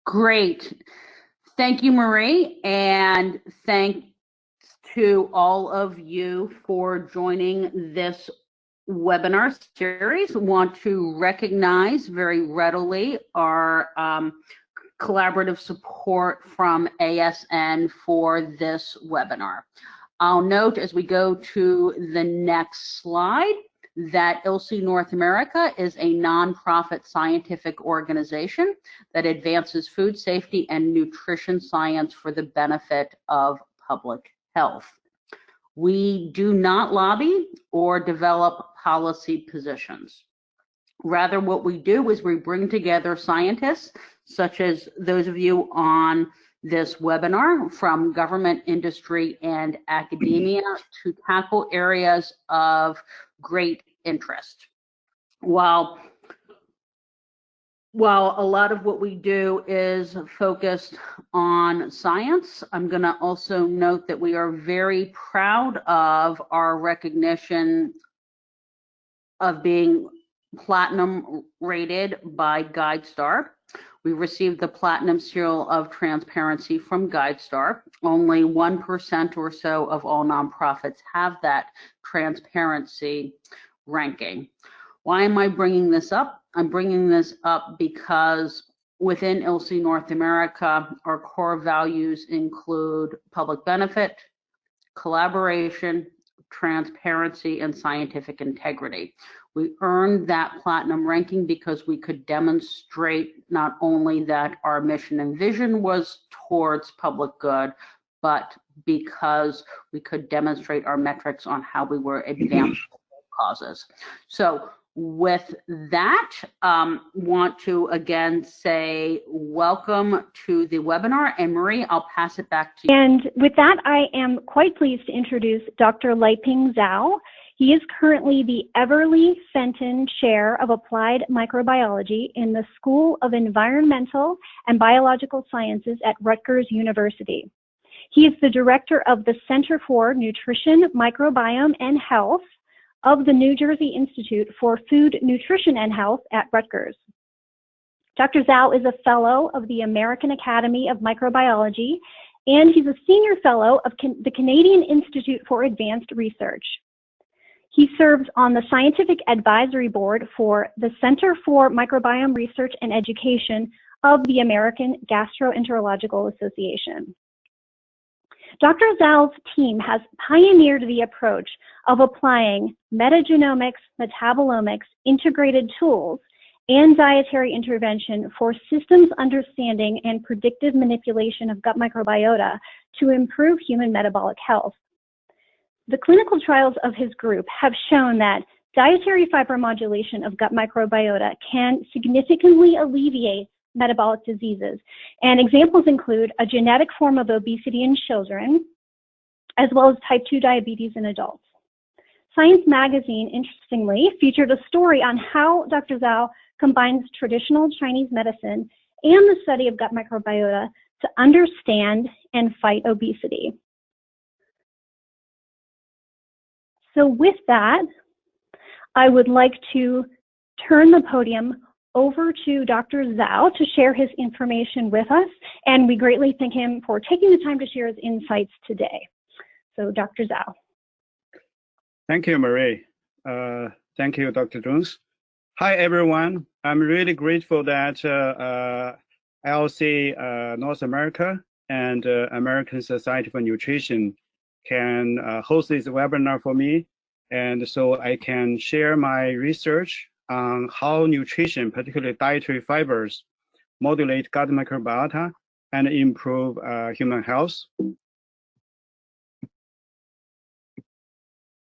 Great. Thank you, Marie, and thanks to all of you for joining this webinar series. Want to recognize very readily our collaborative support from ASN for this webinar. I'll note as we go to the next slide that ILSI North America is a nonprofit scientific organization that advances food safety and nutrition science for the benefit of public health. We do not lobby or develop policy positions. Rather, what we do is we bring together scientists, such as those of you on this webinar, from government, industry, and academia to tackle areas of great interest. While a lot of what we do is focused on science, I'm going to also note that we are very proud of our recognition of being platinum rated by GuideStar. We received the Platinum Seal of Transparency from GuideStar. Only 1% or so of all nonprofits have that transparency ranking. Why am I bringing this up? I'm bringing this up because within ILSI North America, our core values include public benefit, collaboration, transparency, and scientific integrity. We earned that platinum ranking because we could demonstrate not only that our mission and vision was towards public good, but because we could demonstrate our metrics on how we were advancing causes. So with that, want to again say welcome to the webinar, and Marie, I'll pass it back to you. And with that, I am quite pleased to introduce Dr. Liping Zao. He is currently the Everly Fenton Chair of Applied Microbiology in the School of Environmental and Biological Sciences at Rutgers University. He is the director of the Center for Nutrition, Microbiome, and Health of the New Jersey Institute for Food, Nutrition, and Health at Rutgers. Dr. Zhao is a fellow of the American Academy of Microbiology, and he's a senior fellow of the Canadian Institute for Advanced Research. He serves on the scientific advisory board for the Center for Microbiome Research and Education of the American Gastroenterological Association. Dr. Zhao's team has pioneered the approach of applying metagenomics, metabolomics, integrated tools, and dietary intervention for systems understanding and predictive manipulation of gut microbiota to improve human metabolic health. The clinical trials of his group have shown that dietary fiber modulation of gut microbiota can significantly alleviate metabolic diseases. And examples include a genetic form of obesity in children, as well as type 2 diabetes in adults. Science Magazine, interestingly, featured a story on how Dr. Zhao combines traditional Chinese medicine and the study of gut microbiota to understand and fight obesity. So with that, I would like to turn the podium over to Dr. Zhao to share his information with us, and we greatly thank him for taking the time to share his insights today. So Dr. Zhao. Thank you, Marie. Thank you, Dr. Jones. Hi, everyone. I'm really grateful that ILSI North America and American Society for Nutrition can host this webinar for me, and so I can share my research on how nutrition, particularly dietary fibers, modulate gut microbiota and improve human health.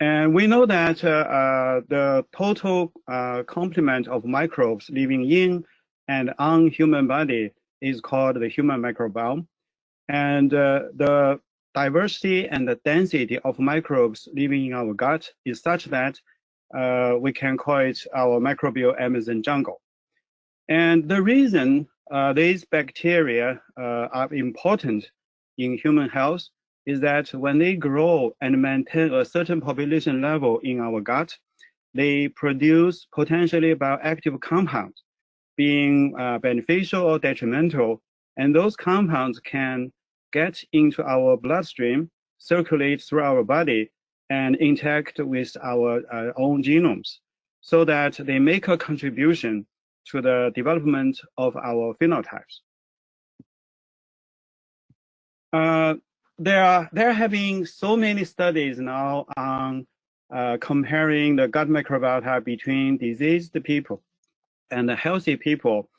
And we know that the total complement of microbes living in and on human body is called the human microbiome. And the diversity and the density of microbes living in our gut is such that we can call it our microbial Amazon jungle. And the reason these bacteria are important in human health is that when they grow and maintain a certain population level in our gut, they produce potentially bioactive compounds, being beneficial or detrimental, And those compounds can get into our bloodstream, circulate through our body, and interact with our own genomes so that they make a contribution to the development of our phenotypes. There have been so many studies now on comparing the gut microbiota between diseased people and the healthy people,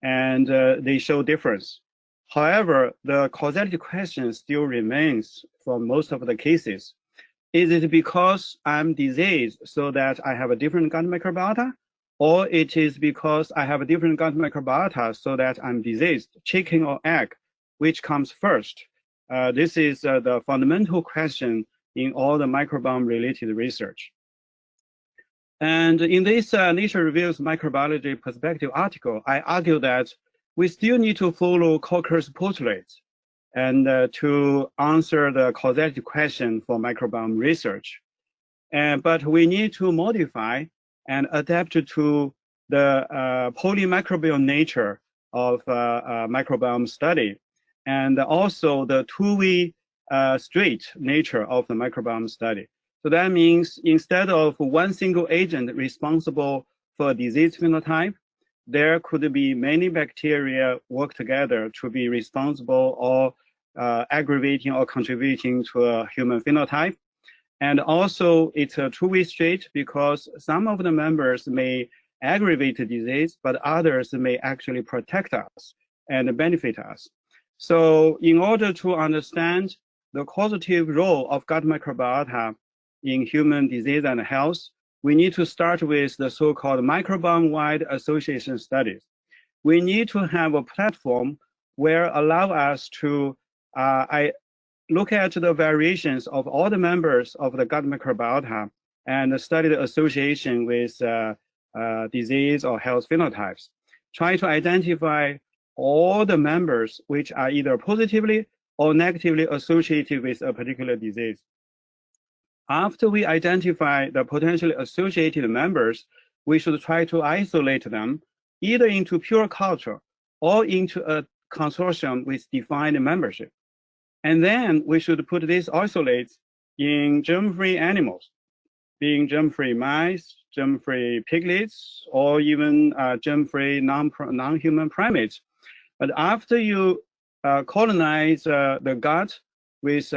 and they show difference. However, the causality question still remains for most of the cases. Is it because I'm diseased so that I have a different gut microbiota? Or it is because I have a different gut microbiota so that I'm diseased? Chicken or egg, which comes first? This is the fundamental question in all the microbiome-related research. And in this Nature Reviews Microbiology Perspective article, I argue that we still need to follow Cocker's postulates and to answer the causality question for microbiome research. But we need to modify and adapt to the polymicrobial nature of microbiome study, and also the two-way street nature of the microbiome study. So that means instead of one single agent responsible for a disease phenotype, there could be many bacteria work together to be responsible or aggravating or contributing to a human phenotype. And also it's a two-way street because some of the members may aggravate the disease, but others may actually protect us and benefit us. So in order to understand the causative role of gut microbiota in human disease and health, we need to start with the so-called microbiome-wide association studies. We need to have a platform where allow us to look at the variations of all the members of the gut microbiota and study the association with disease or health phenotypes. Try to identify all the members which are either positively or negatively associated with a particular disease. After we identify the potentially associated members, we should try to isolate them either into pure culture or into a consortium with defined membership. And then we should put these isolates in germ-free animals, being germ-free mice, germ-free piglets, or even germ-free non-human primates. But after you colonize the gut with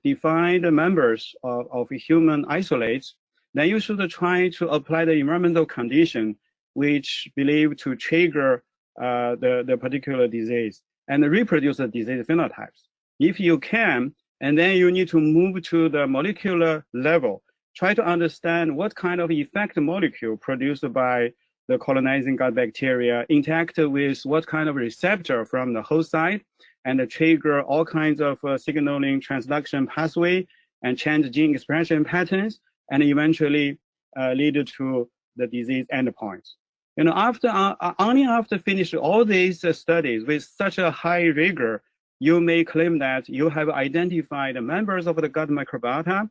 defined members of human isolates, then you should try to apply the environmental condition which believed to trigger the particular disease and reproduce the disease phenotypes. If you can, and then you need to move to the molecular level, try to understand what kind of effect molecule produced by the colonizing gut bacteria interact with what kind of receptor from the host side and trigger all kinds of signaling transduction pathway and change gene expression patterns and eventually lead to the disease endpoints. You know, only after finish all these studies with such a high rigor, you may claim that you have identified the members of the gut microbiota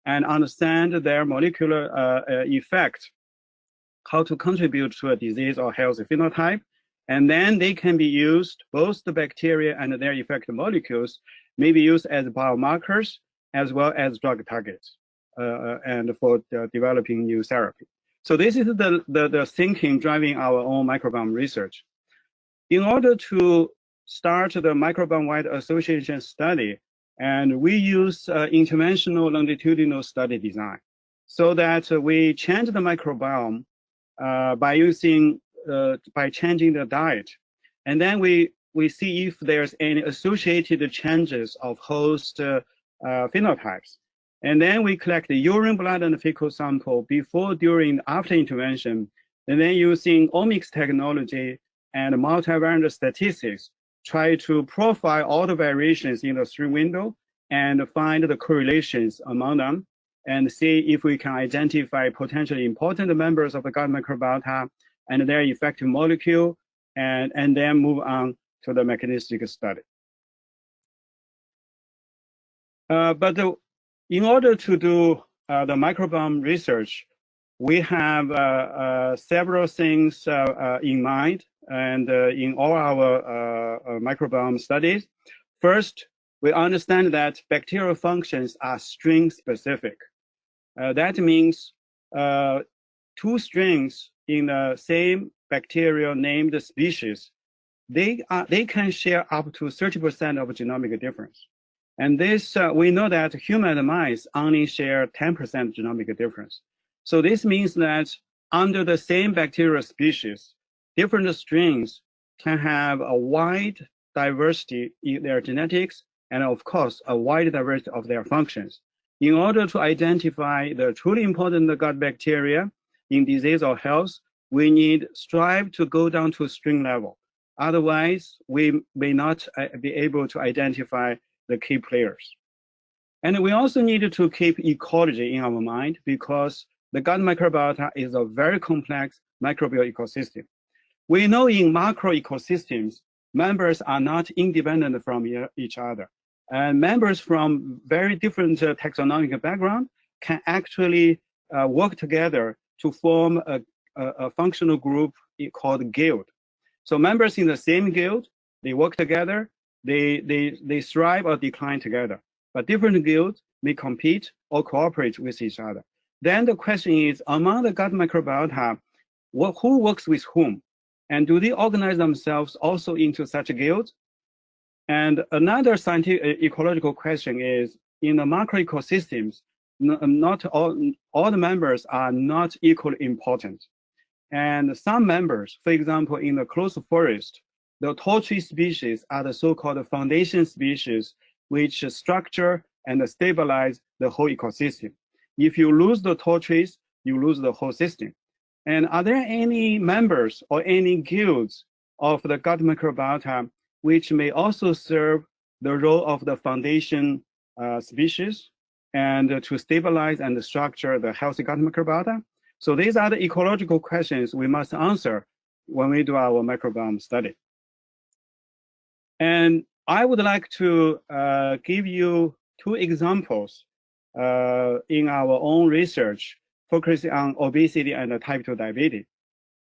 and understand their molecular effect, how to contribute to a disease or health phenotype. And then they can be used, both the bacteria and their effector molecules may be used as biomarkers as well as drug targets and for developing new therapy. So this is the thinking driving our own microbiome research. In order to start the microbiome-wide association study, and we use interventional longitudinal study design so that we change the microbiome by changing the diet. And then we see if there's any associated changes of host phenotypes. And then we collect the urine, blood, and fecal sample before, during, after intervention. And then using omics technology and multivariate statistics, try to profile all the variations in the stream window and find the correlations among them and see if we can identify potentially important members of the gut microbiota and their effective molecule, and then move on to the mechanistic study. In order to do the microbiome research, we have several things in mind and in all our microbiome studies. First, we understand that bacterial functions are strain specific. That means two strains in the same bacterial named species, they can share up to 30% of genomic difference. And this, we know that human and mice only share 10% genomic difference. So this means that under the same bacterial species, different strains can have a wide diversity in their genetics and of course, a wide diversity of their functions. In order to identify the truly important gut bacteria in disease or health, we need strive to go down to strain level. Otherwise, we may not be able to identify the key players. And we also need to keep ecology in our mind because the gut microbiota is a very complex microbial ecosystem. We know in macro ecosystems, members are not independent from each other. And members from very different taxonomic background can actually work together to form a functional group called guild. So members in the same guild, they work together, they thrive or decline together. But different guilds may compete or cooperate with each other. Then the question is, among the gut microbiota, who works with whom? And do they organize themselves also into such guilds? And another scientific ecological question is, in the macro ecosystems, not all the members are not equally important. And some members, for example, in the close forest, the tall tree species are the so-called foundation species, which structure and stabilize the whole ecosystem. If you lose the tall trees, you lose the whole system. And are there any members or any guilds of the gut microbiota which may also serve the role of the foundation species and to stabilize and structure the healthy gut microbiota? So these are the ecological questions we must answer when we do our microbiome study. And I would like to give you two examples in our own research focusing on obesity and type 2 diabetes.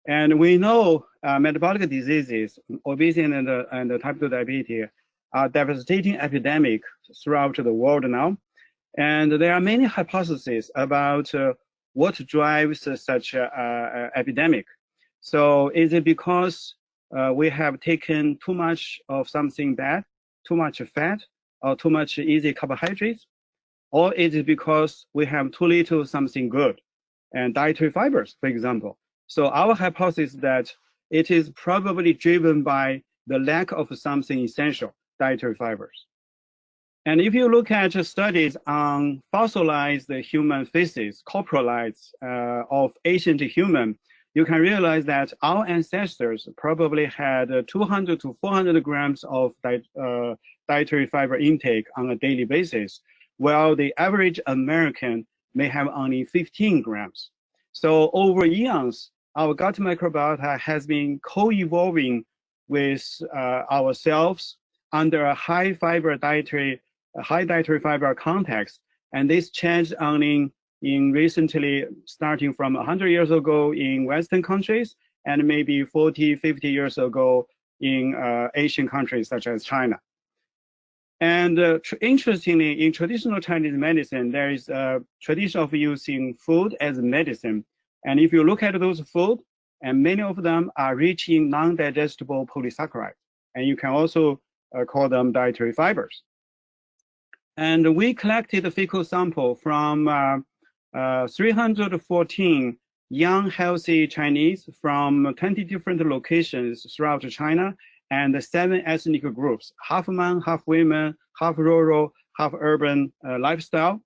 And we know metabolic diseases, obesity and type 2 diabetes are devastating epidemic throughout the world now. And there are many hypotheses about what drives such epidemic. So is it because we have taken too much of something bad, too much fat, or too much easy carbohydrates? Or is it because we have too little something good and dietary fibers, for example? So our hypothesis is that it is probably driven by the lack of something essential, dietary fibers. And if you look at studies on fossilized human feces, coprolites of ancient human, you can realize that our ancestors probably had 200 to 400 grams of dietary fiber intake on a daily basis, while the average American may have only 15 grams. So over eons, our gut microbiota has been co-evolving with ourselves under a high dietary fiber context. And this changed only in recently, starting from 100 years ago in Western countries, and maybe 40, 50 years ago in Asian countries such as China. And interestingly, in traditional Chinese medicine, there is a tradition of using food as medicine. And if you look at those food, and many of them are rich in non-digestible polysaccharides, and you can also call them dietary fibers. And we collected a fecal sample from 314 young, healthy Chinese from 20 different locations throughout China, and 7 ethnic groups, half men, half women, half rural, half urban lifestyle.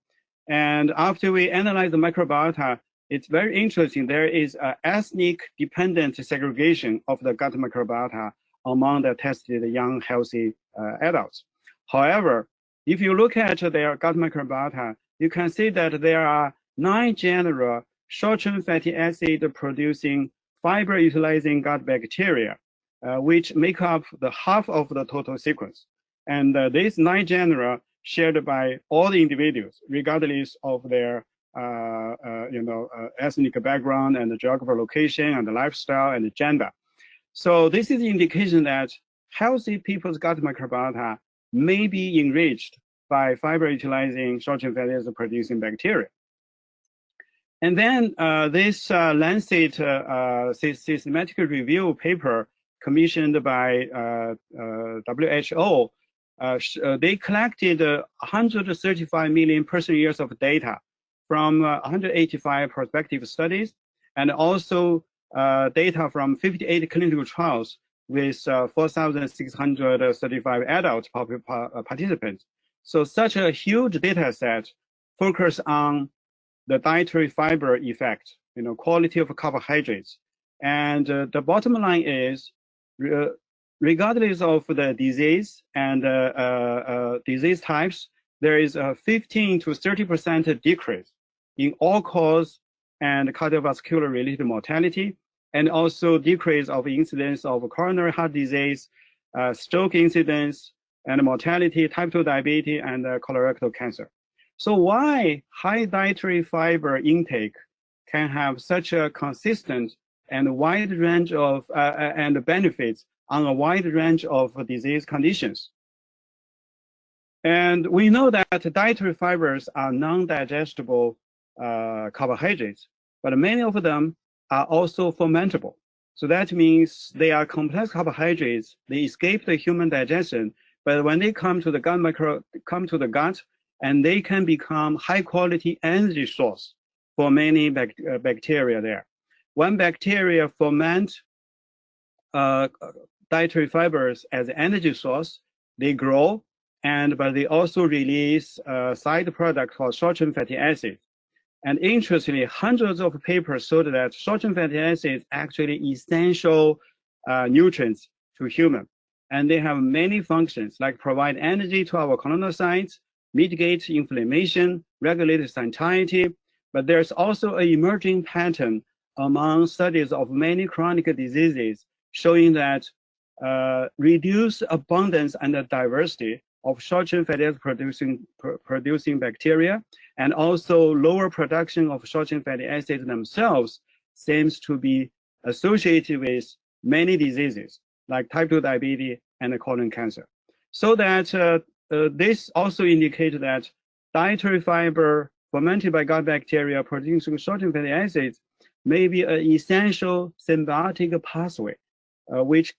And after we analyze the microbiota, it's very interesting. There is an ethnic dependent segregation of the gut microbiota among the tested young, healthy adults. However, if you look at their gut microbiota, you can see that there are 9 genera short-chain fatty acid producing fiber utilizing gut bacteria, which make up the half of the total sequence. And these 9 genera shared by all the individuals, regardless of their ethnic background and the geographical location and the lifestyle and the gender. So this is the indication that healthy people's gut microbiota may be enriched by fiber utilizing short-chain fatty acid producing bacteria. And then this Lancet systematic review paper commissioned by WHO, they collected 135 million person years of data from 185 prospective studies, and also data from 58 clinical trials with 4,635 adult participants. So such a huge data set focus on the dietary fiber effect, quality of carbohydrates. And the bottom line is, regardless of the disease and disease types, there is a 15 to 30% decrease in all-cause and cardiovascular related mortality, and also decrease of incidence of coronary heart disease, stroke incidence, and mortality, type 2 diabetes, and colorectal cancer. So why high dietary fiber intake can have such a consistent and wide range of and benefits on a wide range of disease conditions? And we know that dietary fibers are non-digestible carbohydrates, but many of them are also fermentable. So that means they are complex carbohydrates. They escape the human digestion, but when they come to the gut, and they can become high-quality energy source for many bacteria there. When bacteria ferment dietary fibers as energy source, they grow, but they also release a side product called short-chain fatty acids. And interestingly, hundreds of papers showed that short-chain fatty acids actually essential nutrients to human. And they have many functions, like provide energy to our colonocytes, mitigate inflammation, regulate satiety. But there's also an emerging pattern among studies of many chronic diseases showing that reduced abundance and the diversity of short-chain fatty acid producing bacteria, and also lower production of short-chain fatty acids themselves seems to be associated with many diseases like type 2 diabetes and colon cancer. So that this also indicates that dietary fiber fermented by gut bacteria producing short-chain fatty acids may be an essential symbiotic pathway which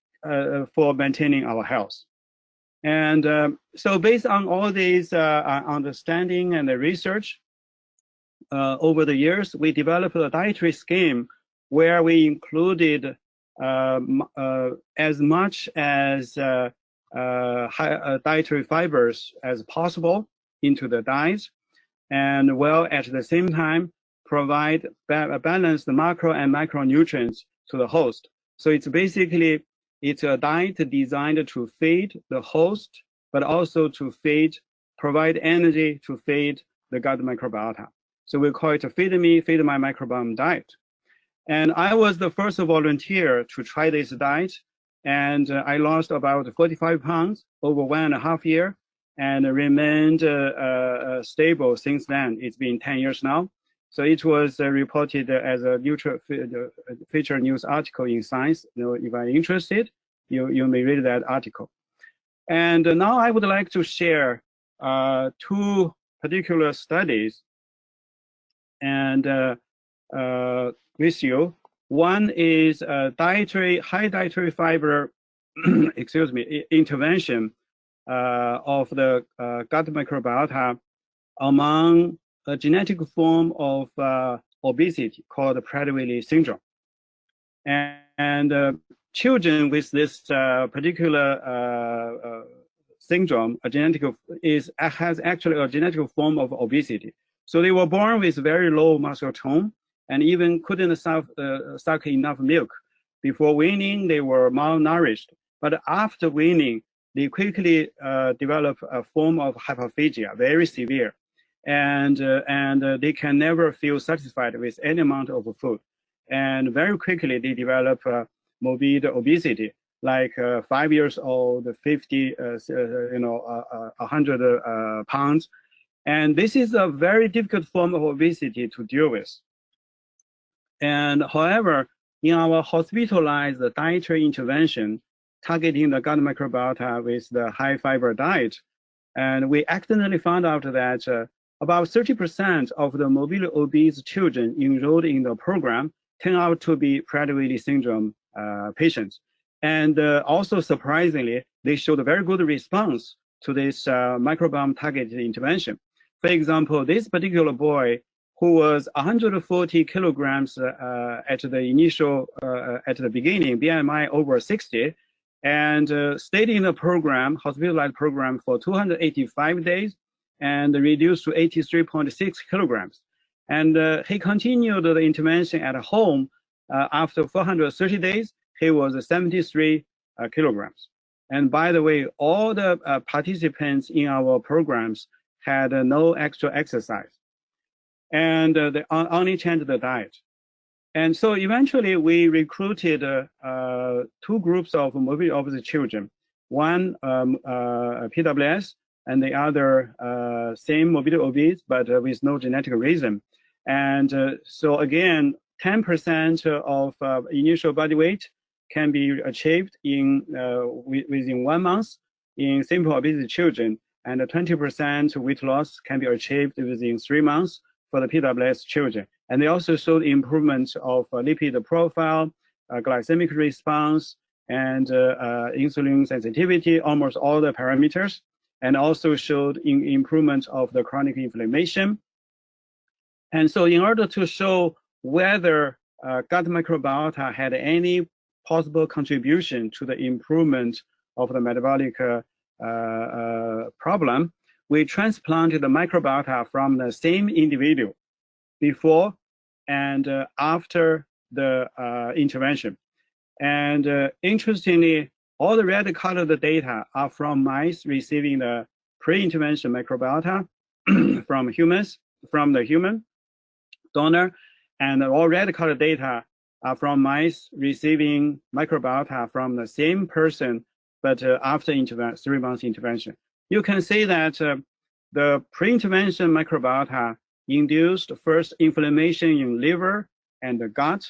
for maintaining our health. And so based on all these understanding and the research over the years, we developed a dietary scheme where we included as much as dietary fibers as possible into the diet, and while at the same time provide balanced macro and micronutrients to the host. So it's basically, it's a diet designed to feed the host, but also to provide energy to feed the gut microbiota. So we call it a feed my microbiome diet. And I was the first volunteer to try this diet, and I lost about 45 pounds over 1.5 years, and remained stable since then. It's been 10 years now. So it was reported as a feature news article in Science. If you're interested, you may read that article. And now I would like to share two particular studies and with you. One is high dietary fiber, excuse me, intervention of the gut microbiota among a genetic form of obesity called Prader-Willi syndrome. And children with this particular syndrome, has actually a genetic form of obesity. So they were born with very low muscle tone and even couldn't suck enough milk. Before weaning, they were malnourished. But after weaning, they quickly develop a form of hyperphagia, very severe. And they can never feel satisfied with any amount of food. And very quickly, they develop morbid obesity, like 5 years old, 50, 100 pounds. And this is a very difficult form of obesity to deal with. And however, in our hospitalized dietary intervention, targeting the gut microbiota with the high fiber diet, and we accidentally found out that about 30% of the morbidly obese children enrolled in the program turn out to be Prader-Willi syndrome patients. And also surprisingly, they showed a very good response to this microbiome targeted intervention. For example, this particular boy who was 140 kilograms at the initial, at the beginning, BMI over 60, and stayed in the program, hospitalized program for 285 days and reduced to 83.6 kilograms. And he continued the intervention at home after 430 days, he was 73 kilograms. And by the way, all the participants in our programs had no extra exercise. And they only changed the diet. And so eventually we recruited two groups of morbidly obese children, one PWS and the other same morbidly obese, but with no genetic reason. And so again, 10% of initial body weight can be achieved in within 1 month in simple obesity children, and 20% weight loss can be achieved within 3 months for the PWS children. And they also showed improvement of lipid profile, glycemic response, and insulin sensitivity, almost all the parameters, and also showed improvement of the chronic inflammation. And so in order to show whether gut microbiota had any possible contribution to the improvement of the metabolic problem, we transplanted the microbiota from the same individual before and after the intervention. And interestingly, all the red colored data are from mice receiving the pre-intervention microbiota from humans, from the human donor, and all red colored data are from mice receiving microbiota from the same person, but after 3 months intervention. You can see that the pre-intervention microbiota induced first inflammation in liver and the gut,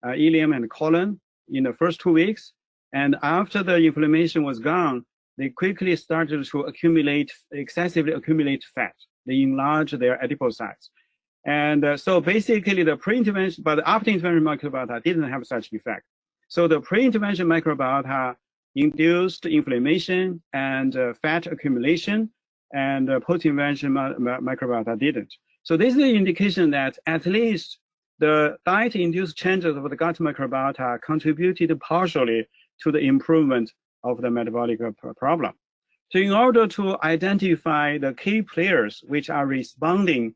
ileum and colon in the first 2 weeks. And after the inflammation was gone, they quickly started to accumulate, excessively accumulate fat. They enlarge their adipocytes. And so basically the pre-intervention, but after intervention microbiota didn't have such effect. So the pre-intervention microbiota induced inflammation and fat accumulation, and post-intervention microbiota didn't. So this is an indication that at least the diet-induced changes of the gut microbiota contributed partially to the improvement of the metabolic problem. So in order to identify the key players which are responding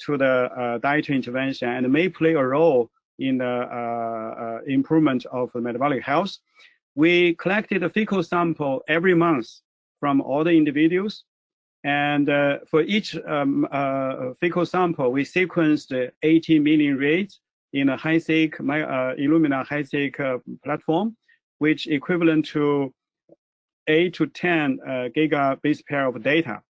to the dietary intervention and may play a role in the improvement of the metabolic health, we collected a fecal sample every month from all the individuals. And for each fecal sample, we sequenced 80 million reads in a high-seq Illumina high-seq platform, which equivalent to 8 to 10 gigabase pair of data.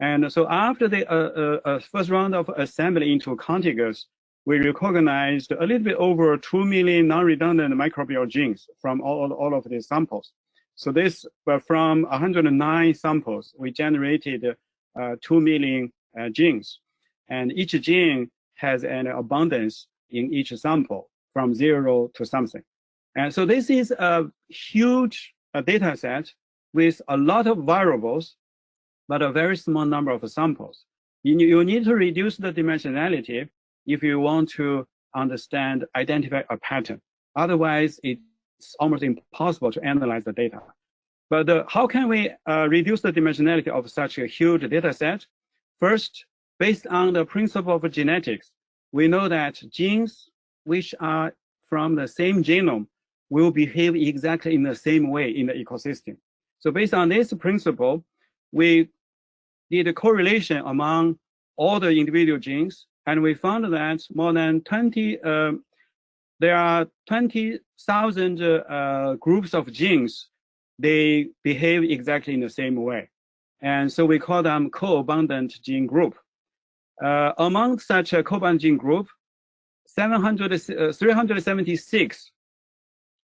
And so after the first round of assembly into contiguous, we recognized a little bit over 2 million non-redundant microbial genes from all of these samples. So this, from 109 samples, we generated 2 million genes. And each gene has an abundance in each sample from 0 to something. And so this is a huge data set with a lot of variables, but a very small number of samples. You need to reduce the dimensionality if you want to understand, identify a pattern. Otherwise, it's almost impossible to analyze the data. But how can we reduce the dimensionality of such a huge data set? First, based on the principle of genetics, we know that genes which are from the same genome will behave exactly in the same way in the ecosystem. So based on this principle, we did a correlation among all the individual genes, and we found that more than there are 20,000 groups of genes. They behave exactly in the same way. And so we call them co-abundant gene group. Among such a co-bound gene group, 376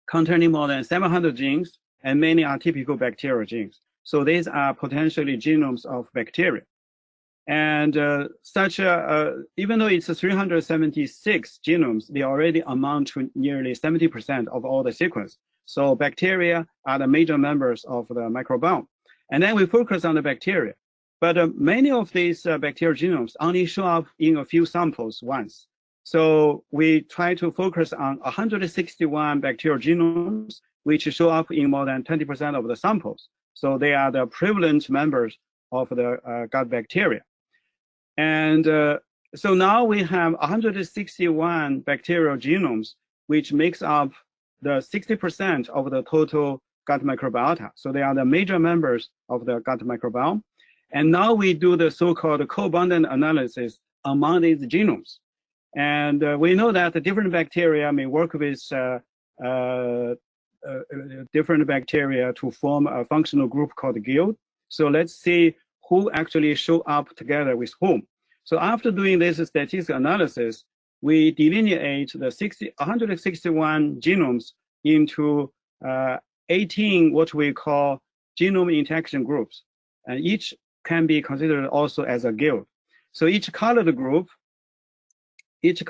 containing more than 700 genes, and many are typical bacterial genes. So these are potentially genomes of bacteria. And even though it's 376 genomes, they already amount to nearly 70% of all the sequence. So bacteria are the major members of the microbiome. And then we focus on the bacteria. But many of these bacterial genomes only show up in a few samples once. So we try to focus on 161 bacterial genomes, which show up in more than 20% of the samples. So they are the prevalent members of the gut bacteria. And so now we have 161 bacterial genomes, which makes up the 60% of the total gut microbiota. So they are the major members of the gut microbiome. And now we do the so-called co-abundant analysis among these genomes. And we know that the different bacteria may work with different bacteria to form a functional group called guild. So let's see who actually show up together with whom. So after doing this statistical analysis, we delineate the 161 genomes into 18 what we call genome interaction groups. And each can be considered also as a guild. So each colored group is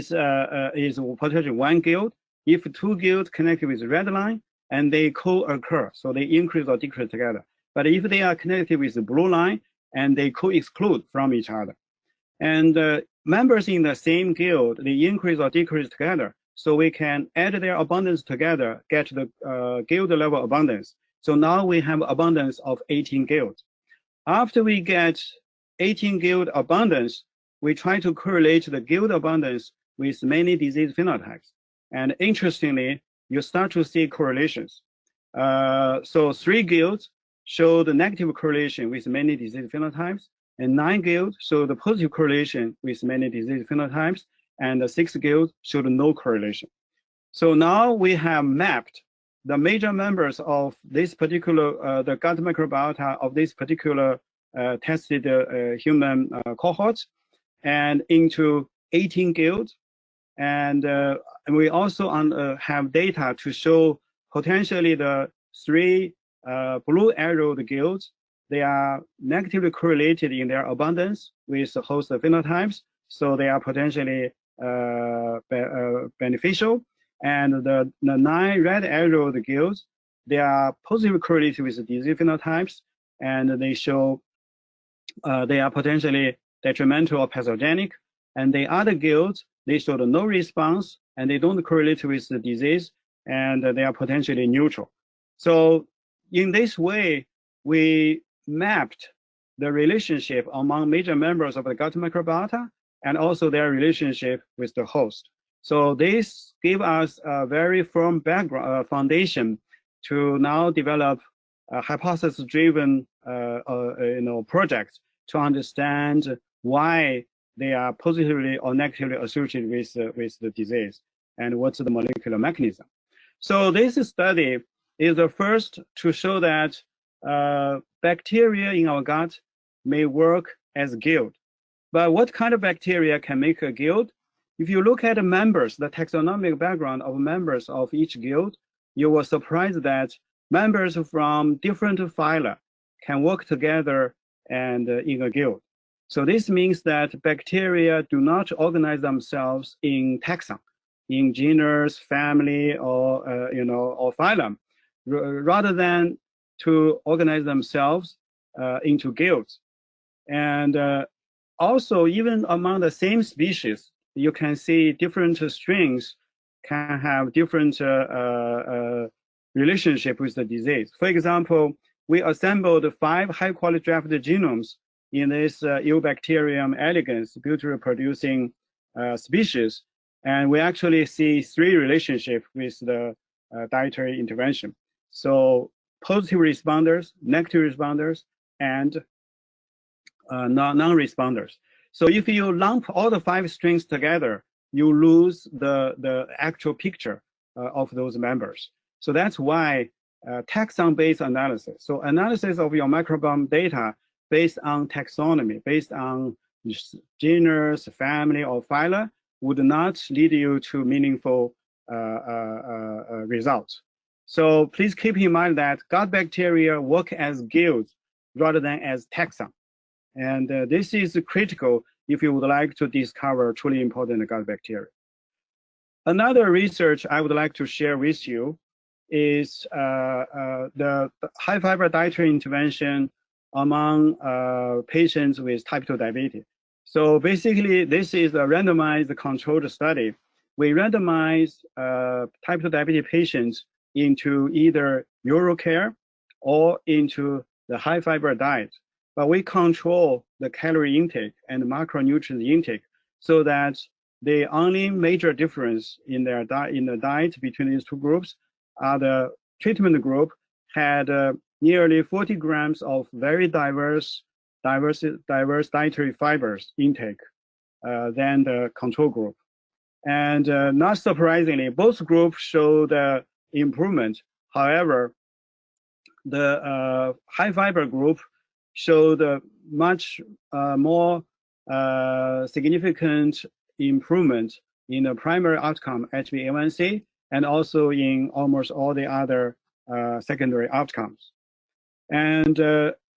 potentially one guild. If two guilds connected with red line and they co-occur, so they increase or decrease together. But if they are connected with the blue line and they co-exclude from each other, and members in the same guild, they increase or decrease together, so we can add their abundance together, get the guild level abundance. So now we have abundance of 18 guilds. After we get 18 guild abundance, we try to correlate the guild abundance with many disease phenotypes. And interestingly, you start to see correlations. So 3 guilds show the negative correlation with many disease phenotypes, and 9 guilds show the positive correlation with many disease phenotypes, and the 6 guilds showed no correlation. So now we have mapped the major members of this particular, the gut microbiota of this particular tested human cohort, and into 18 guilds. And we also have data to show potentially the 3 blue arrowed guilds. They are negatively correlated in their abundance with host phenotypes, so they are potentially beneficial. And the 9 red arrowed guilds, they are positively correlated with disease phenotypes, and they show they are potentially detrimental or pathogenic. And the other guilds, they showed no response, and they don't correlate with the disease, and they are potentially neutral. So in this way, we mapped the relationship among major members of the gut microbiota and also their relationship with the host. So this gave us a very firm background foundation to now develop a hypothesis-driven projects to understand why they are positively or negatively associated with the disease and what's the molecular mechanism. So this study is the first to show that bacteria in our gut may work as guild. But what kind of bacteria can make a guild? If you look at the members, the taxonomic background of members of each guild, you will surprise that members from different phyla can work together and in a guild. So this means that bacteria do not organize themselves in taxon, in genus, family, or or phylum, rather than to organize themselves into guilds. And also, even among the same species, you can see different strains can have different relationship with the disease. For example, we assembled 5 high-quality drafted genomes in this Eubacterium elegans butyrate producing species, and we actually see 3 relationships with the dietary intervention. So positive responders, negative responders, and non-responders. So if you lump all the 5 strains together, you lose the actual picture of those members. So that's why taxon-based analysis. So analysis of your microbiome data based on taxonomy, based on genus, family, or phyla, would not lead you to meaningful results. So please keep in mind that gut bacteria work as guilds rather than as taxon. And this is critical if you would like to discover truly important gut bacteria. Another research I would like to share with you is the high fiber dietary intervention among patients with type 2 diabetes. So basically, this is a randomized controlled study. We randomize type 2 diabetes patients into either UroCare or into the high fiber diet. But we control the calorie intake and macronutrient intake so that the only major difference in their diet between these two groups are the treatment group had nearly 40 grams of very diverse dietary fibers intake than the control group. And not surprisingly, both groups showed improvement. However, the high fiber group showed much more significant improvement in the primary outcome, HbA1c, and also in almost all the other secondary outcomes. And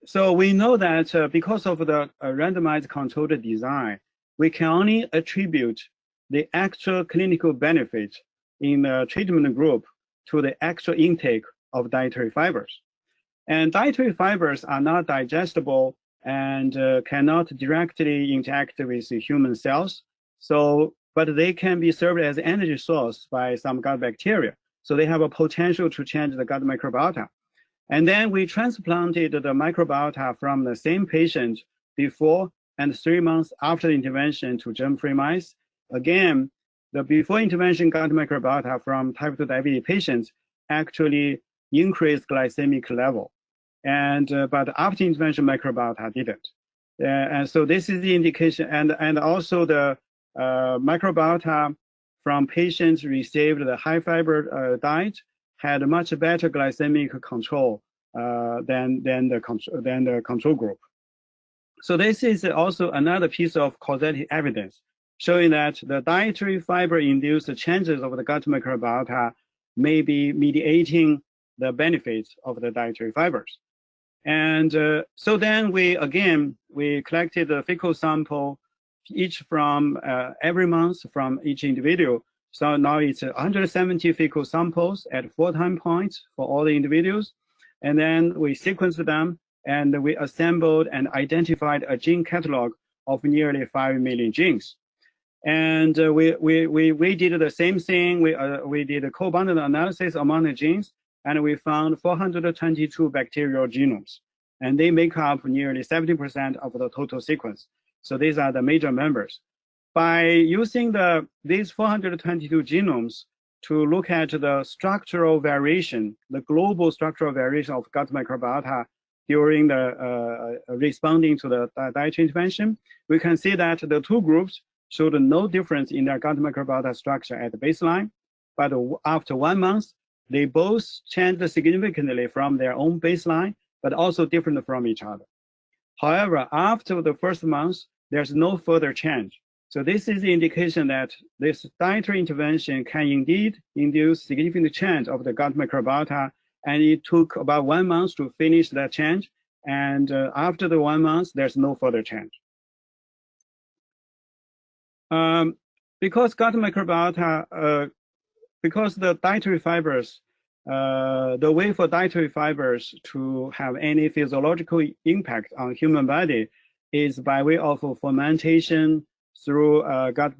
so we know that because of the randomized controlled design, we can only attribute the actual clinical benefit in the treatment group to the actual intake of dietary fibers. And dietary fibers are not digestible and cannot directly interact with human cells. So, but they can be served as energy source by some gut bacteria. So they have a potential to change the gut microbiota. And then we transplanted the microbiota from the same patient before and 3 months after the intervention to germ-free mice. Again, the before intervention gut microbiota from type 2 diabetes patients actually increased glycemic level. And but after intervention microbiota didn't. And so this is the indication. And also the microbiota from patients received the high fiber diet had a much better glycemic control than the control group. So this is also another piece of causative evidence showing that the dietary fiber-induced changes of the gut microbiota may be mediating the benefits of the dietary fibers. And so then we collected a fecal sample each from every month from each individual. So now it's 170 fecal samples at 4 time points for all the individuals. And then we sequenced them and we assembled and identified a gene catalog of nearly 5 million genes. And we did the same thing. We did a co-abundant analysis among the genes, and we found 422 bacterial genomes. And they make up nearly 70% of the total sequence. So these are the major members. By using these 422 genomes to look at the structural variation, the global structural variation of gut microbiota during the responding to the dietary intervention, we can see that the two groups showed no difference in their gut microbiota structure at the baseline. But after 1 month, they both changed significantly from their own baseline, but also different from each other. However, after the first month, there's no further change. So this is the indication that this dietary intervention can indeed induce significant change of the gut microbiota, and it took about 1 month to finish that change. And after the 1 month, there's no further change. Because gut microbiota, because the dietary fibers, the way for dietary fibers to have any physiological impact on human body is by way of fermentation through gut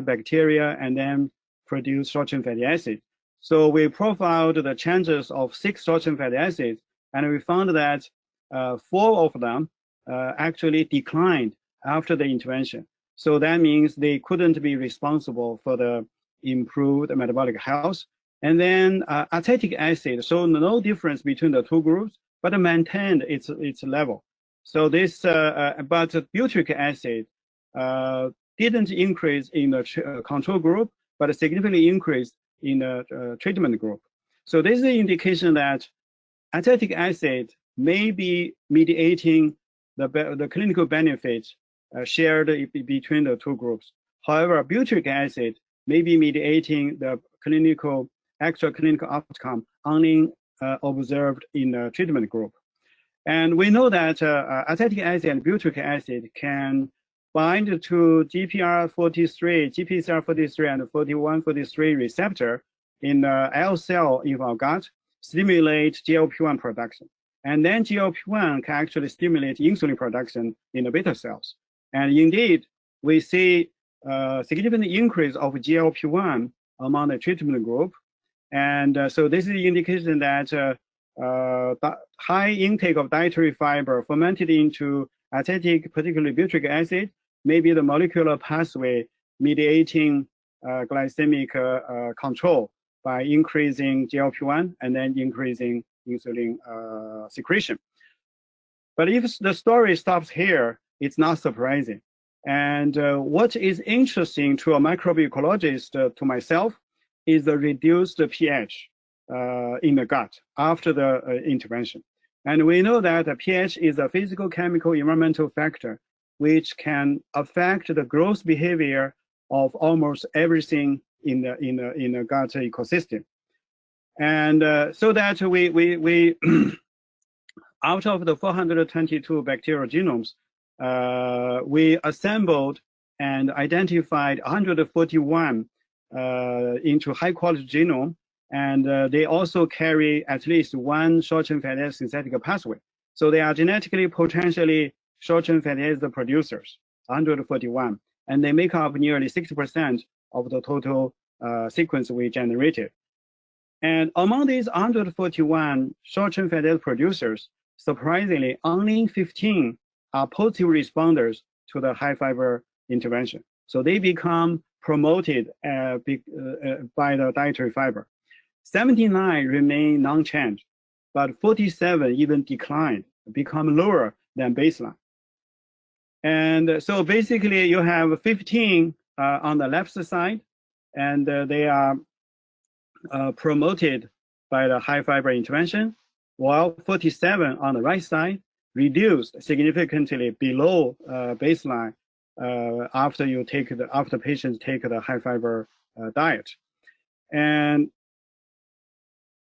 bacteria and then produce short-chain fatty acids. So we profiled the changes of 6 short-chain fatty acids, and we found that 4 of them actually declined after the intervention. So that means they couldn't be responsible for the improved metabolic health. And then acetic acid showed no difference between the two groups, but maintained its level. So this, but butyric acid didn't increase in the control group, but significantly increased in the treatment group. So this is an indication that acetic acid may be mediating the clinical benefits shared between the two groups. However, butyric acid may be mediating the actual clinical outcome only observed in the treatment group. And we know that acetic acid and butyric acid can bind to GPR43, GPCR43, and 4143 receptor in the L cell in our gut, stimulate GLP-1 production. And then GLP-1 can actually stimulate insulin production in the beta cells. And indeed, we see a significant increase of GLP-1 among the treatment group. And so this is an indication that the high intake of dietary fiber fermented into acetic, particularly butyric acid, may be the molecular pathway mediating glycemic control by increasing GLP-1 and then increasing insulin secretion. But if the story stops here, it's not surprising. And what is interesting to a microbiologist, to myself, is the reduced pH in the gut after the intervention. And we know that the pH is a physical, chemical, environmental factor which can affect the growth behavior of almost everything in the gut ecosystem. And so that we out of the 422 bacterial genomes, we assembled and identified 141 into high quality genome, and they also carry at least one short-chain fatty acid synthetic pathway. So they are genetically potentially short-chain fatty acid producers, 141, and they make up nearly 60% of the total sequence we generated. And among these 141 short-chain fatty acid producers, surprisingly, only 15 are positive responders to the high fiber intervention. So they become promoted by the dietary fiber. 79 remain non-changed, but 47 even declined, become lower than baseline. And so basically you have 15 on the left side, and they are promoted by the high fiber intervention, while 47 on the right side reduced significantly below baseline after patients take the high fiber diet. And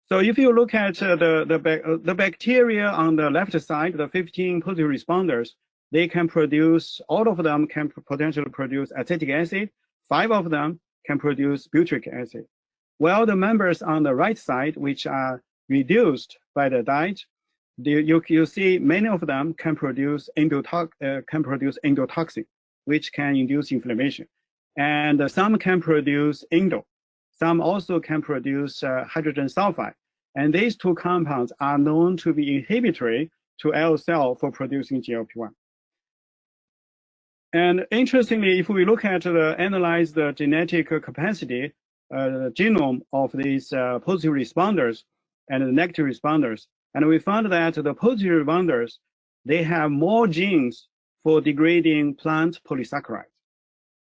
so if you look at the bacteria on the left side, the 15 positive responders, they can produce, all of them can potentially produce acetic acid. 5 of them can produce butyric acid. While the members on the right side, which are reduced by the diet, you see many of them can produce endotoxin, which can induce inflammation. And some can produce endo. Some also can produce hydrogen sulfide. And these two compounds are known to be inhibitory to L cell for producing GLP-1. And interestingly, if we look at analyze the genetic capacity, the genome of these positive responders and the negative responders, and we found that the positive responders, they have more genes for degrading plant polysaccharides.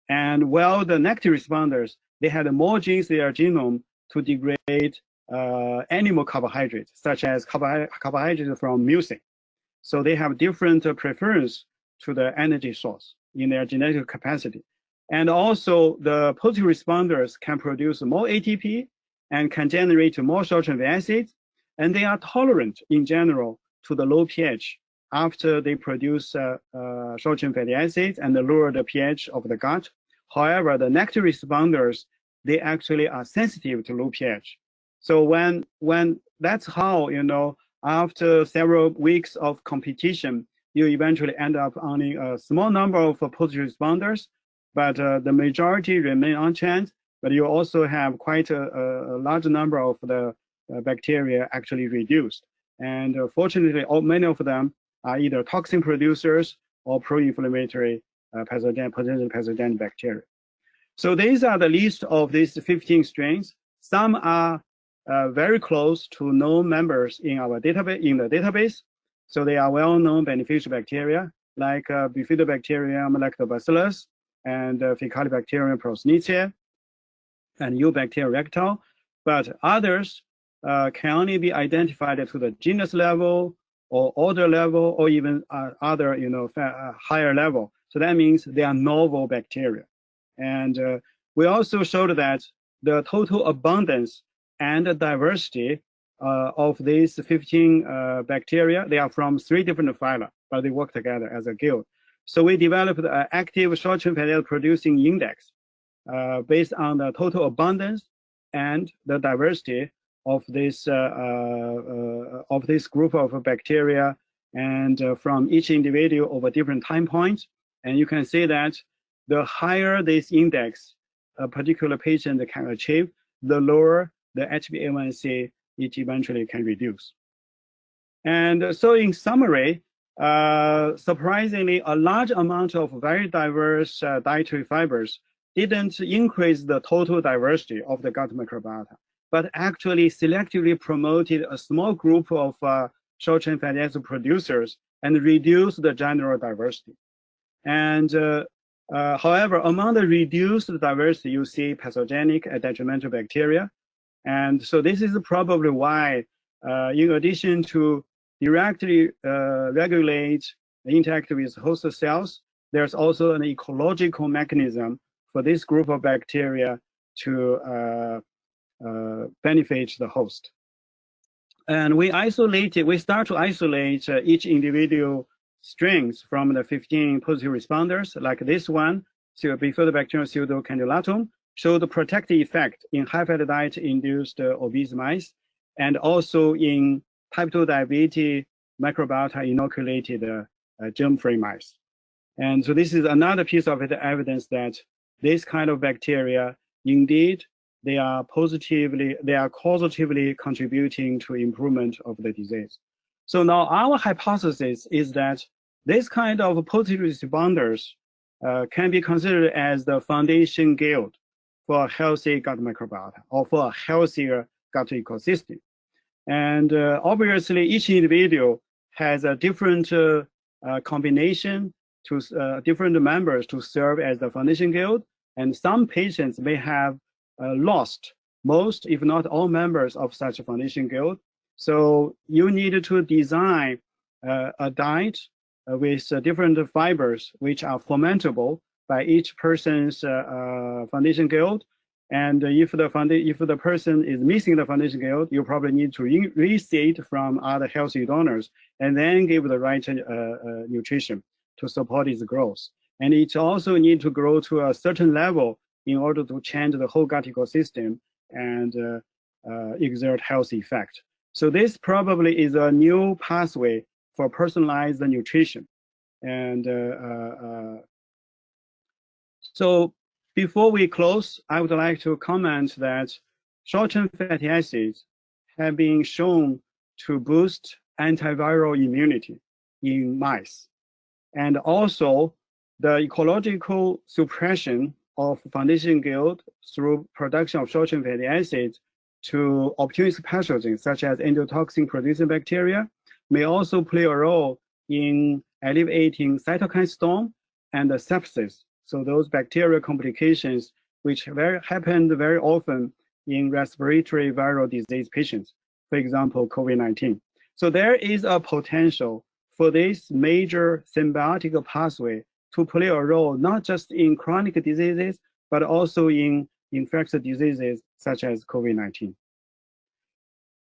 And while the negative responders, they had more genes in their genome to degrade animal carbohydrates, such as carbohydrates from mucin. So they have different preference to the energy source in their genetic capacity. And also the positive responders can produce more ATP and can generate more short-chain fatty acids, and they are tolerant in general to the low pH after they produce short-chain fatty acids and lower the pH of the gut. However, the negative responders, they actually are sensitive to low pH. So when that's how, after several weeks of competition, you eventually end up only a small number of positive responders, but the majority remain unchanged, but you also have quite a large number of the bacteria actually reduced. And fortunately, many of them are either toxin producers or pro-inflammatory potential pathogenic bacteria. So these are the list of these 15 strains. Some are very close to known members in our database. So they are well-known beneficial bacteria like Bifidobacterium lactobacillus and Faecalibacterium prosnitia and Eubacterium rectal. But others can only be identified to the genus level or order level, or even other, higher level. So that means they are novel bacteria. And we also showed that the total abundance and the diversity of these 15 bacteria, they are from 3 different phyla, but they work together as a guild. So we developed an active short-chain fatty acid producing index based on the total abundance and the diversity of this group of bacteria, and from each individual over different time points. And you can see that the higher this index a particular patient can achieve, the lower the HbA1c it eventually can reduce. And so in summary, surprisingly, a large amount of very diverse dietary fibers didn't increase the total diversity of the gut microbiota, but actually selectively promoted a small group of short-chain fatty acid producers and reduced the general diversity. And however, among the reduced diversity, you see pathogenic and detrimental bacteria. And so this is probably why, in addition to directly regulate the interact with host cells, there's also an ecological mechanism for this group of bacteria to benefit the host. And we start to isolate each individual strains from the 15 positive responders, like this one, so Bifidobacterium pseudocandidatum, showed a protective effect in high-fat diet-induced obese mice, and also in type 2 diabetes microbiota inoculated germ-free mice. And so this is another piece of evidence that this kind of bacteria, indeed, they are causatively contributing to improvement of the disease. So now our hypothesis is that this kind of positive responders can be considered as the foundation guild for a healthy gut microbiota or for a healthier gut ecosystem. And obviously, each individual has a different combination to different members to serve as the foundation guild. And some patients may have lost most, if not all, members of such a foundation guild. So you need to design a diet with different fibers which are fermentable by each person's foundation guild. And if the person is missing the foundation guild, you probably need to reseed from other healthy donors and then give the right nutrition to support its growth. And it also needs to grow to a certain level in order to change the whole gut ecosystem and exert health effect. So this probably is a new pathway for personalized nutrition. And so before we close, I would like to comment that short-chain fatty acids have been shown to boost antiviral immunity in mice. And also the ecological suppression of foundation guild through production of short-chain fatty acids to opportunistic pathogens such as endotoxin producing bacteria may also play a role in alleviating cytokine storm and sepsis. So those bacterial complications which happen very often in respiratory viral disease patients, for example, COVID-19. So there is a potential for this major symbiotic pathway to play a role not just in chronic diseases, but also in infectious diseases such as COVID-19.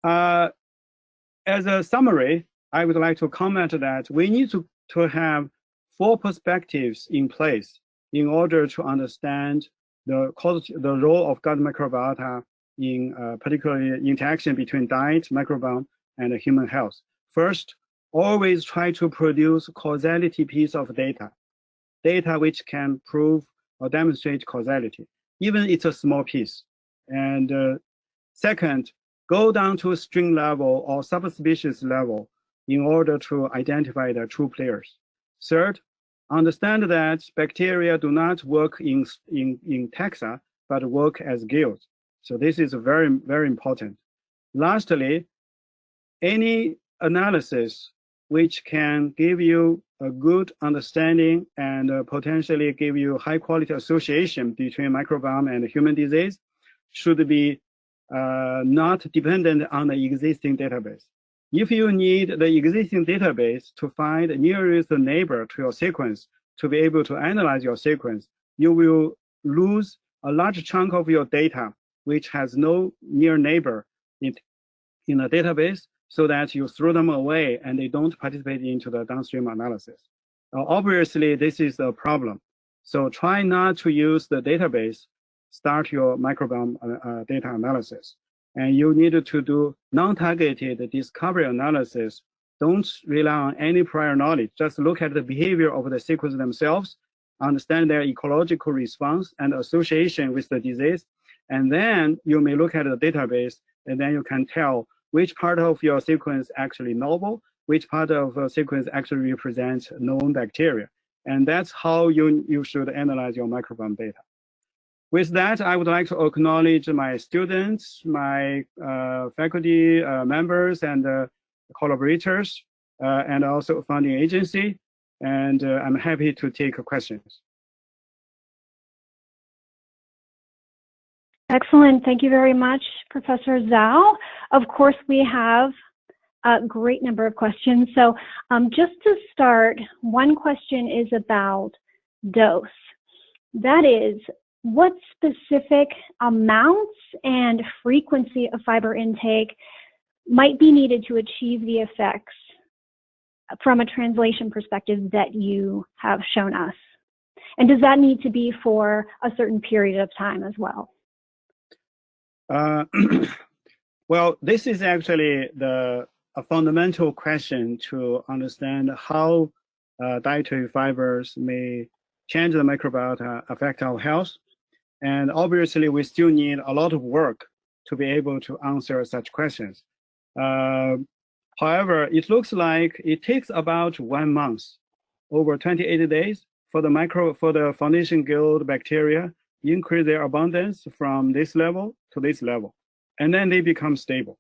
As a summary, I would like to comment that we need to have 4 perspectives in place in order to understand the role of gut microbiota in particularly interaction between diet, microbiome, and human health. First, always try to produce causality piece of data which can prove or demonstrate causality, even it's a small piece. And second, go down to a strain level or subspecies level in order to identify the true players. Third, understand that bacteria do not work in taxa, but work as guilds. So this is very, very important. Lastly, any analysis which can give you a good understanding and potentially give you high quality association between microbiome and human disease should be not dependent on the existing database. If you need the existing database to find the nearest neighbor to your sequence to be able to analyze your sequence, you will lose a large chunk of your data, which has no near neighbor in a database, so that you throw them away and they don't participate into the downstream analysis. Obviously, this is a problem. So try not to use the database, start your microbiome data analysis. And you need to do non-targeted discovery analysis. Don't rely on any prior knowledge. Just look at the behavior of the sequence themselves, understand their ecological response and association with the disease. And then you may look at the database, and then you can tell which part of your sequence actually novel, which part of a sequence actually represents known bacteria. And that's how you should analyze your microbiome data. With that, I would like to acknowledge my students, my faculty members and collaborators, and also funding agency. And I'm happy to take questions. Excellent. Thank you very much, Professor Zhao. Of course, we have a great number of questions. So just to start, one question is about dose. That is, what specific amounts and frequency of fiber intake might be needed to achieve the effects from a translation perspective that you have shown us? And does that need to be for a certain period of time as well? Well, this is actually a fundamental question to understand how dietary fibers may change the microbiota, affect our health. And obviously, we still need a lot of work to be able to answer such questions. However, it looks like it takes about 1 month, over 28 days, for the foundation guild bacteria increase their abundance from this level to this level, and then they become stable.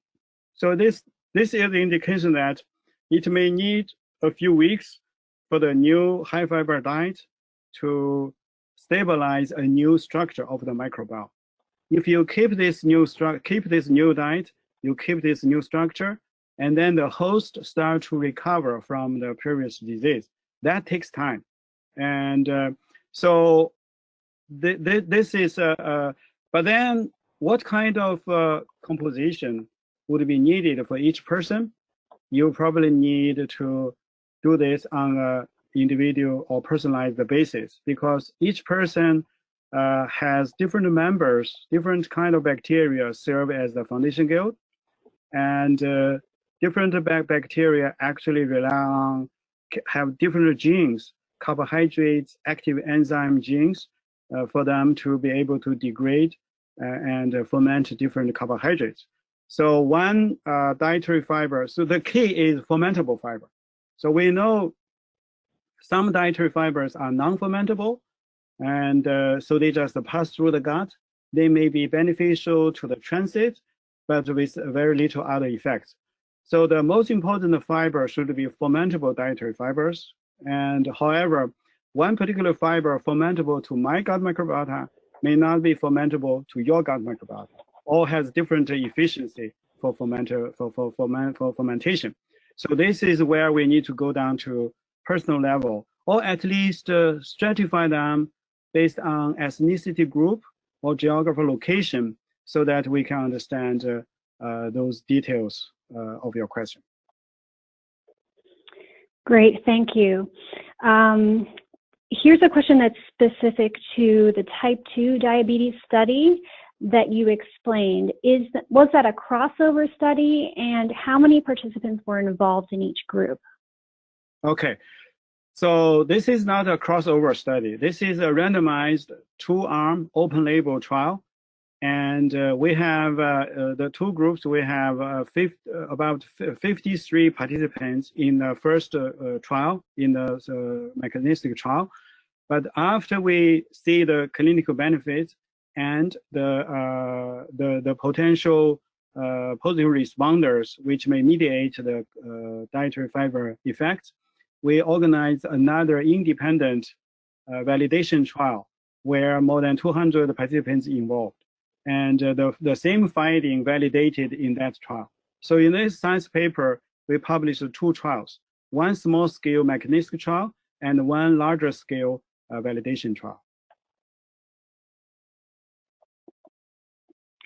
So this is the indication that it may need a few weeks for the new high fiber diet to stabilize a new structure of the microbiome. If you keep this new diet, you keep this new structure, and then the host start to recover from the previous disease. That takes time, and so this is. But then, what kind of composition would be needed for each person? You probably need to do this on a individual or personalized basis, because each person has different members, different kind of bacteria serve as the foundation guild, and different bacteria actually have different genes, carbohydrates, active enzyme genes, for them to be able to degrade and ferment different carbohydrates. So one dietary fiber, so the key is fermentable fiber. So we know some dietary fibers are non-fermentable, and so they just pass through the gut. They may be beneficial to the transit, but with very little other effects. So the most important fiber should be fermentable dietary fibers. And however, one particular fiber fermentable to my gut microbiota may not be fermentable to your gut microbiota, or has different efficiency for fermentation. So this is where we need to go down to personal level, or at least stratify them based on ethnicity group or geographical location, so that we can understand those details of your question. Great, thank you. Here's a question that's specific to the type 2 diabetes study that you explained. Was that a crossover study, and how many participants were involved in each group? Okay, so this is not a crossover study. This is a randomized 2-arm open label trial. And we have the two groups, we have about 53 participants in the first trial, in the mechanistic trial. But after we see the clinical benefits and the potential positive responders, which may mediate the dietary fiber effects, we organize another independent validation trial where more than 200 participants involved. And the same finding validated in that trial. So in this science paper, we published 2 trials, one small-scale mechanistic trial and one larger-scale validation trial.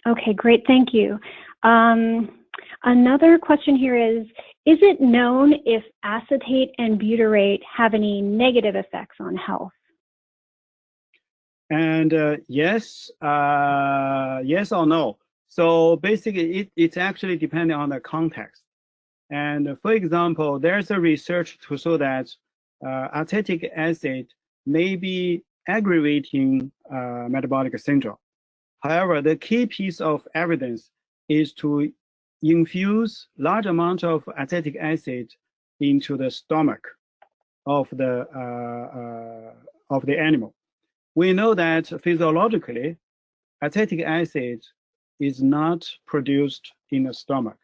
Okay, great, thank you. Another question here is it known if acetate and butyrate have any negative effects on health? And yes, yes or no. So basically, it's actually depending on the context. And for example, there's a research to show that acetic acid may be aggravating metabolic syndrome. However, the key piece of evidence is to infuse large amount of acetic acid into the stomach of the animal. We know that physiologically, acetic acid is not produced in the stomach.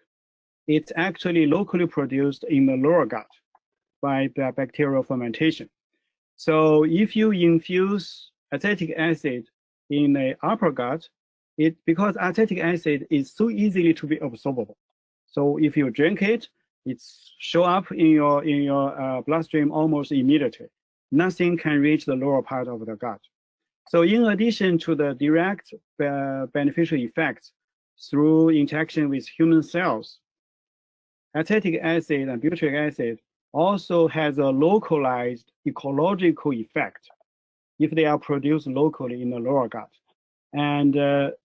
It's actually locally produced in the lower gut by the bacterial fermentation. So if you infuse acetic acid in the upper gut, because acetic acid is so easily to be absorbable. So if you drink it, it's show up in your bloodstream almost immediately. Nothing can reach the lower part of the gut. So in addition to the direct beneficial effects through interaction with human cells, acetic acid and butyric acid also has a localized ecological effect if they are produced locally in the lower gut. And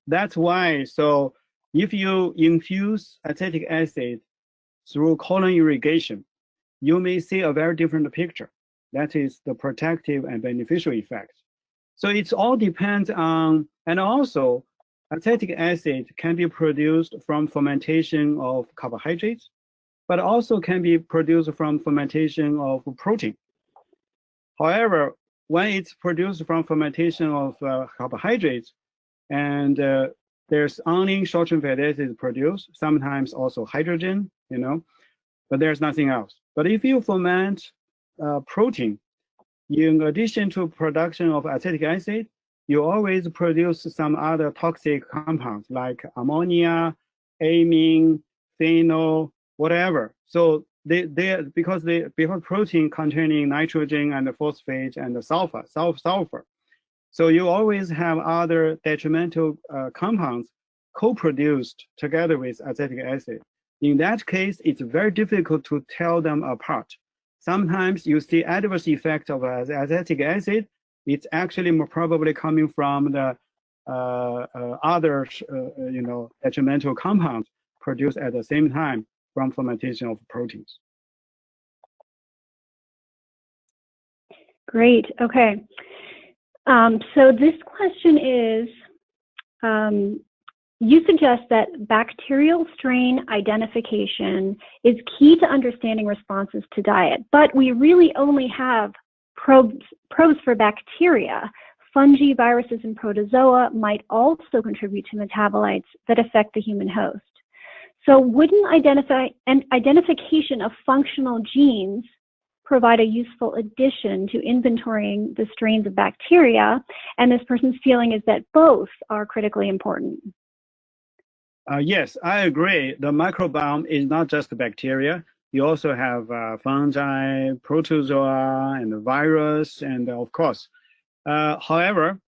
that's why, so if you infuse acetic acid through colon irrigation, you may see a very different picture. That is the protective and beneficial effects. So it all depends on, and also acetic acid can be produced from fermentation of carbohydrates, but also can be produced from fermentation of protein. However, when it's produced from fermentation of carbohydrates, and there's only short-chain fatty acids produced, sometimes also hydrogen, but there's nothing else. But if you ferment protein, in addition to production of acetic acid, you always produce some other toxic compounds like ammonia, amine, phenol, whatever. So because protein containing nitrogen and phosphate and sulfur. So you always have other detrimental compounds co-produced together with acetic acid. In that case, it's very difficult to tell them apart. Sometimes you see adverse effects of acetic acid. It's actually more probably coming from the other, detrimental compounds produced at the same time from fermentation of proteins. Great. Okay. So this question is, you suggest that bacterial strain identification is key to understanding responses to diet, but we really only have probes for bacteria. Fungi, viruses, and protozoa might also contribute to metabolites that affect the human host. So wouldn't identification of functional genes provide a useful addition to inventorying the strains of bacteria? And this person's feeling is that both are critically important. Yes, I agree. The microbiome is not just bacteria. You also have fungi, protozoa, and the virus, and of course. However,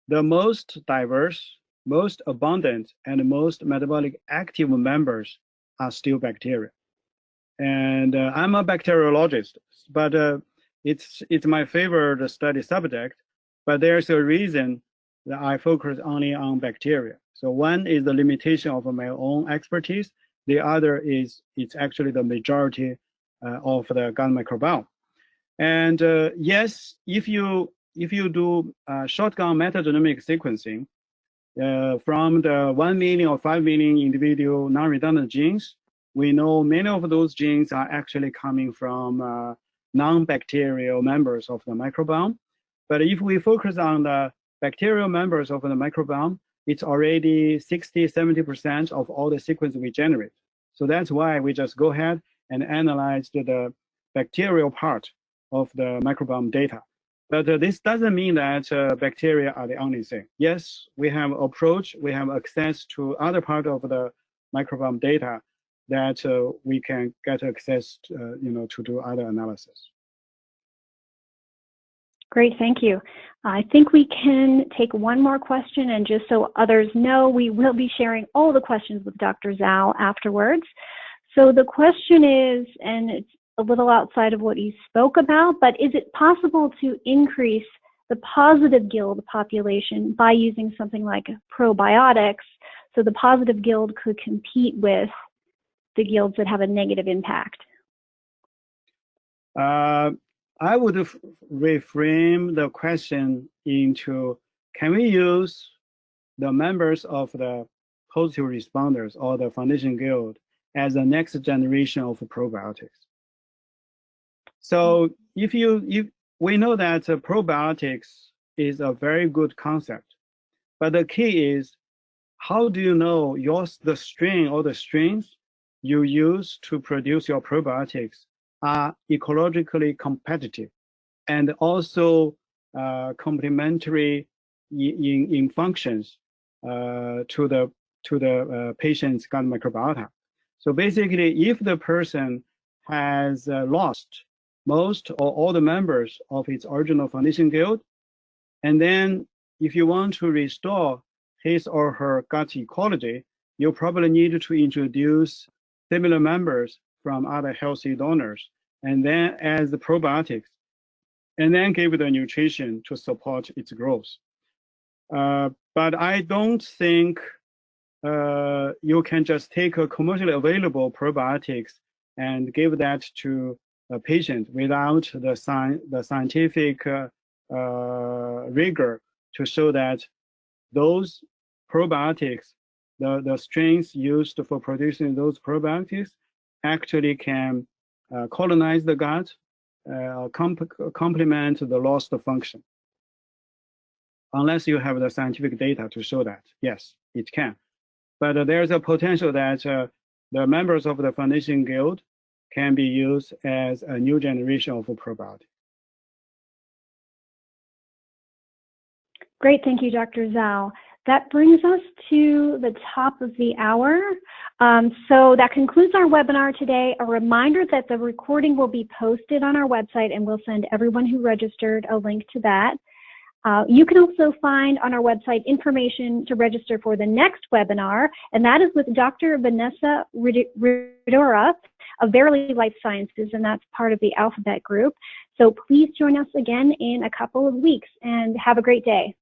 the most diverse, most abundant, and most metabolic active members are still bacteria. And I'm a bacteriologist, but it's my favorite study subject. But there's a reason that I focus only on bacteria. So one is the limitation of my own expertise. The other is it's actually the majority of the gut microbiome. And yes, if you do shotgun metagenomic sequencing from the 1 million or 5 million individual non-redundant genes, we know many of those genes are actually coming from non-bacterial members of the microbiome. But if we focus on the bacterial members of the microbiome, it's already 60–70% of all the sequence we generate. So that's why we just go ahead and analyze the bacterial part of the microbiome data. But this doesn't mean that bacteria are the only thing. Yes, we have approach, we have access to other part of the microbiome data that we can get access, to do other analysis. Great, thank you. I think we can take one more question, and just so others know, we will be sharing all the questions with Dr. Zhao afterwards. So the question is, and it's a little outside of what you spoke about, but is it possible to increase the positive guild population by using something like probiotics so the positive guild could compete with the guilds that have a negative impact? I would reframe the question into, can we use the members of the positive responders or the foundation guild as the next generation of probiotics? So if we know that probiotics is a very good concept, but the key is, how do you know the strain or the strains you use to produce your probiotics are ecologically competitive and also complementary in functions to the patient's gut microbiota. So basically, if the person has lost most or all the members of its original foundation guild, and then if you want to restore his or her gut ecology, you probably need to introduce similar members from other healthy donors, and then add the probiotics, and then give the nutrition to support its growth. But I don't think you can just take a commercially available probiotics and give that to a patient without the scientific rigor to show that those probiotics, the strains used for producing those probiotics, actually can colonize the gut, complement the lost function. Unless you have the scientific data to show that, yes, it can. But there's a potential that the members of the foundation guild can be used as a new generation of probiotics. Great, thank you, Dr. Zhao. That brings us to the top of the hour. So that concludes our webinar today. A reminder that the recording will be posted on our website, and we'll send everyone who registered a link to that. You can also find on our website information to register for the next webinar, and that is with Dr. Vanessa Ridora of Verily Life Sciences, and that's part of the Alphabet Group. So please join us again in a couple of weeks, and have a great day.